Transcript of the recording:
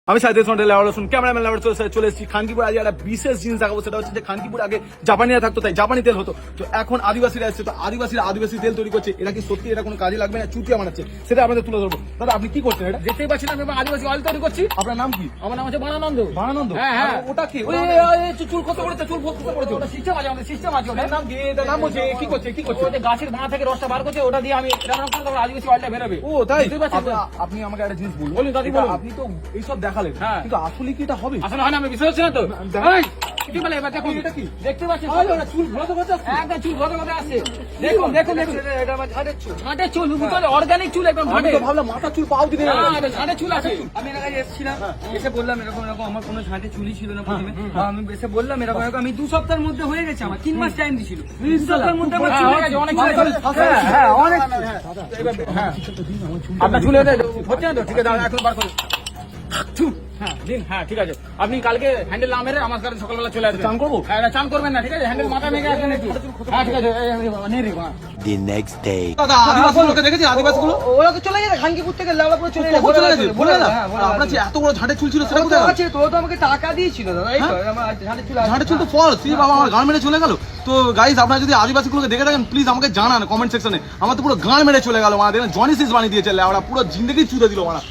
আমি সাইদের সঙ্গে লেওয়ার শুন ক্যামেরাম্যান লেওয়ার চলে এসেছি খানকিপুর। আজ একটা বিশেষ জিনিস দেখাবো, সেটা হচ্ছে যে খানকিপুর আগে জাপানিরা থাকতো, তাই জাপানি তেল হতো। তো এখন আদিবাসীরা এসছে, তো আদিবাসীরা আদিবাসী তেল তৈরি করছে। এটা কি সত্যি এটা কোনো কাজে লাগবে না, চুতিয়া বানাচ্ছে, সেটা আপনাদের তুলে ধরবো। দাদা আপনি কি করছেন? এটা দেখতেই পাচ্ছেন আমি আদিবাসী অয়েল তৈরি করছি। আপনার নাম কি? আমার নাম হচ্ছে বানানন্দ। বানানন্দ? হ্যাঁ হ্যাঁ। ওটা কি? চুল কত করেছে, চুল কত করেছে, ওটা সিস্টেম আছে, আমাদের সিস্টেম আছে। ওটা নাম কি? এটা নাম হচ্ছে কি করছে? কি করছে? ওটা গাছের ভাঁ থেকে রসটা বার করছে, ওটা দিয়ে আমি রান্না করতে পারবো, আদিবাসী অয়েলটা বেরোবে। ও তাই? বুঝতে পারছেন তো? আপনি আমাকে একটা জিনিস বলুন। বলুন দাদি, এটা বলুন। আপনি তো এইসব দেখালেন, হ্যাঁ। কিন্তু আসলে কি এটা হবে? আসলে হয় না, আমি বিশ্বাস হচ্ছে না তো। দেখা- এই, কি বলে এবার দেখুন, এটা কি? দেখতে পাচ্ছেন আরে ওটা চুল ঘোরাতে ঘোরাতে আসছে। একদম চুল ঘটে ঘটে আসছে। দেখুন দেখুন দেখুন, এটা আমার ঝাড়ের চুল। ঘাটের চুল, অর্গানিক চুল, একদম আমি ঘাটে। তো ভাবলাম মাথা চুল পাও দিতে গেল। ঘাটের চুল আছে। আমি এর কাছে এসেছিলাম, এসে বললাম এরকম এরকম আমার কোনো ঝাঁটে চুলই ছিল না প্রথমে। আমি এসে বললাম এরকম এরকম, আমি 2 সপ্তাহের মধ্যে হয়ে গেছে, আমার 3 মাস টাইম দিছিল। 2 সপ্তাহের মধ্যে আমার হ্যাঁ, চুল হয়ে গেছে, অনেক হ্যাঁ, চুল আছে। হ্যাঁ, হ্যাঁ, অনেক হ্যাঁ, আপনার চুলে হচ্ছে না তো? ঠিক আছে, এখন বার করুন। হ্যাঁ দিন, হ্যাঁ ঠিক আছে। আপনি কালকে হ্যান্ডেল না মেরে আমার কাছে সকালবেলা চলে আসবেন। চান করবো? হ্যাঁ, চান করবেন না, ঠিক আছে? হ্যান্ডেল মাথা মেঘে আসবেন একটু। হ্যাঁ ঠিক আছে, নিয়ে রেখো। The next day. দাদা আদিবাসীগুলোকে দেখেছি, আদিবাসীগুলো ওরা তো চলে গেছে খানকিপুর থেকে, লেওড়া পুরো চলে কখন চলে গেছে? বলে না হ্যাঁ, বলে আপনার যে এত বড় ঝাঁটের চুল ছিল সেটা ও তো কোথায় গেল? আছে তো, ও তো আমাকে টাকা দিয়েছিল দাদা, এই তো আমার ঝাঁটের চুল আছে। ঝাঁটের চুল তো ফলস, বাবা আমার গান মেরে চলে গেল। তো গাইস আপনারা যদি আদিবাসীগুলোকে দেখে থাকেন প্লিজ আমাকে জানান কমেন্ট সেকশনে। আমার তো পুরো গান মেরে চলে গেল, মানে দেখেন জনি সিস বানিয়ে দিয়েছে, লেওড়া পুরো জিন্দগি চুদে দিল মারা।